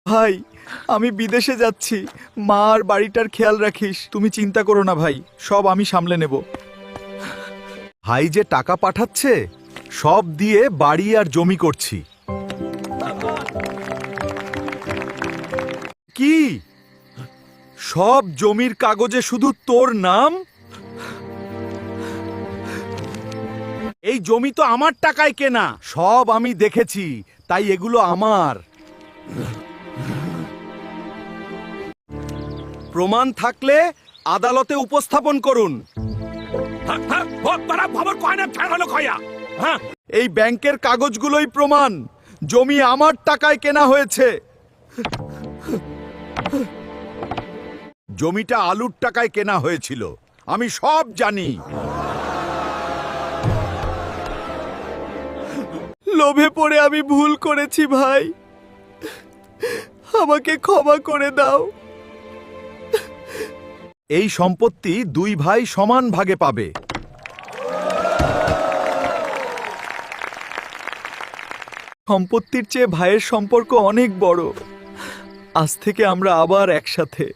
ভাই, আমি বিদেশে যাচ্ছি। মা আর বাড়িটার খেয়াল রাখিস। তুমি চিন্তা করো না ভাই, সব আমি সামলে নেব। ভাই যে টাকা পাঠাচ্ছে সব দিয়ে বাড়ি আর জমি করছি। কি সব জমির কাগজে শুধু তোর নাম? এই জমি তো আমার টাকায় কেনা। সব আমি দেখেছি, তাই এগুলো আমার। প্রমাণ থাকলে আদালতে উপস্থাপন করুন। এই ব্যাংকের কাগজগুলোই প্রমাণ, জমি আমার টাকায় কেনা হয়েছে। জমিটা আলুর টাকায় কেনা হয়েছিল, আমি সব জানি। লোভে পড়ে আমি ভুল করেছি ভাই, আমাকে ক্ষমা করে দাও। এই সম্পত্তি দুই ভাই সমান ভাগে পাবে। সম্পত্তির চেয়ে ভাইয়ের সম্পর্ক অনেক বড়। আজ থেকে আমরা আবার একসাথে।